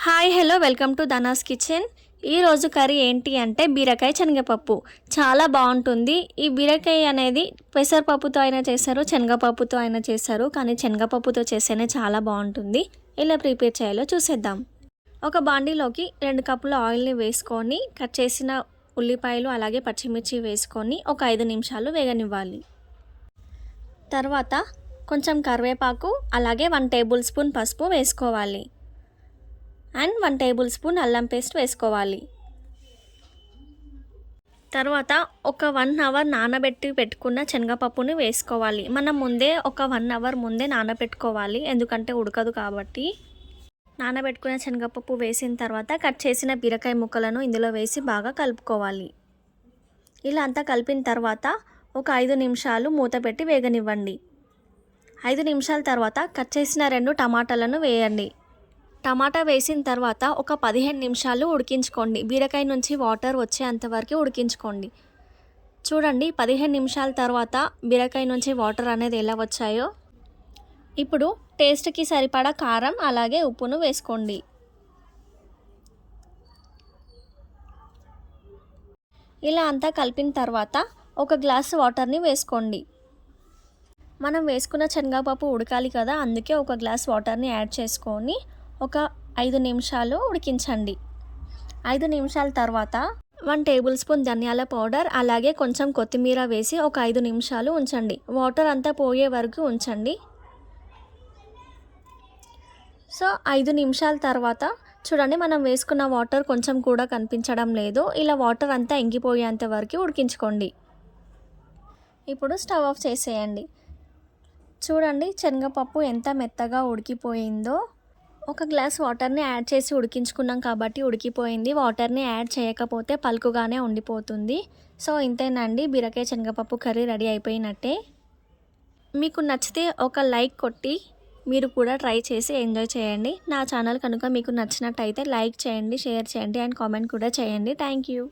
Hi hello welcome to ధనాస్ kitchen. ఈరోజు curry ఏంటి అంటే బీరకాయ శనగపప్పు. చాలా బాగుంటుంది. ఈ బీరకాయ అనేది పెసరపప్పుతో అయినా చేస్తారు, శనగపప్పుతో అయినా చేస్తారు, కానీ శనగపప్పుతో చేస్తేనే చాలా బాగుంటుంది. ఎలా ప్రిపేర్ చేయాలో చూసేద్దాం. ఒక బాండీలోకి 2 కప్పుల ఆయిల్ని వేసుకొని కట్ చేసిన ఉల్లిపాయలు అలాగే పచ్చిమిర్చి వేసుకొని ఒక 5 నిమిషాలు వేగనివ్వాలి. తర్వాత కొంచెం కరివేపాకు అలాగే 1 టేబుల్ స్పూన్ పసుపు వేసుకోవాలి అండ్ 1 టేబుల్ స్పూన్ అల్లం పేస్ట్ వేసుకోవాలి. తర్వాత ఒక 1 అవర్ నానబెట్టి పెట్టుకున్న శనగపప్పుని వేసుకోవాలి. మనం ముందే ఒక 1 అవర్ ముందే నానబెట్టుకోవాలి, ఎందుకంటే ఉడకదు కాబట్టి. నానబెట్టుకున్న శనగపప్పు వేసిన తర్వాత కట్ చేసిన బీరకాయ ముక్కలను ఇందులో వేసి బాగా కలుపుకోవాలి. ఇలా అంతా కలిపిన తర్వాత ఒక 5 నిమిషాలు మూత పెట్టి వేగనివ్వండి. 5 నిమిషాల తర్వాత కట్ చేసిన 2 టమాటాలను వేయండి. టమాటా వేసిన తర్వాత ఒక 15 నిమిషాలు ఉడికించుకోండి. బీరకాయ నుంచి వాటర్ వచ్చేంత వరకు ఉడికించుకోండి. చూడండి, 15 నిమిషాల తర్వాత బీరకాయ నుంచి వాటర్ అనేది ఎలా వచ్చాయో. ఇప్పుడు టేస్ట్కి సరిపడా కారం అలాగే ఉప్పును వేసుకోండి. ఇలా అంతా కలిపిన తర్వాత ఒక గ్లాసు వాటర్ని వేసుకోండి. మనం వేసుకున్న శనగపప్పు ఉడకాలి కదా, అందుకే ఒక గ్లాస్ వాటర్ని యాడ్ చేసుకొని ఒక 5 నిమిషాలు ఉడికించండి. 5 నిమిషాల తర్వాత 1 టేబుల్ స్పూన్ ధనియాల పౌడర్ అలాగే కొంచెం కొత్తిమీర వేసి ఒక 5 నిమిషాలు ఉంచండి. వాటర్ అంతా పోయే వరకు ఉంచండి. సో 5 నిమిషాల తర్వాత చూడండి, మనం వేసుకున్న వాటర్ కొంచెం కూడా కనిపించడం లేదు. ఇలా వాటర్ అంతా ఇంకిపోయేంత వరకు ఉడికించుకోండి. ఇప్పుడు స్టవ్ ఆఫ్ చేసేయండి. చూడండి, శనగపప్పు ఎంత మెత్తగా ఉడికిపోయిందో. ఒక గ్లాస్ వాటర్ని యాడ్ చేసి ఉడికించుకున్నాం కాబట్టి ఉడికిపోయింది. వాటర్ని యాడ్ చేయకపోతే పలుకుగానే ఉండిపోతుంది. సో ఇంతేనండి, బీరకాయ శనగపప్పు కర్రీ రెడీ అయిపోయినట్టే. మీకు నచ్చితే ఒక లైక్ కొట్టి మీరు కూడా ట్రై చేసి ఎంజాయ్ చేయండి. నా ఛానల్ కనుక మీకు నచ్చినట్టయితే లైక్ చేయండి, షేర్ చేయండి అండ్ కామెంట్ కూడా చేయండి. Thank you.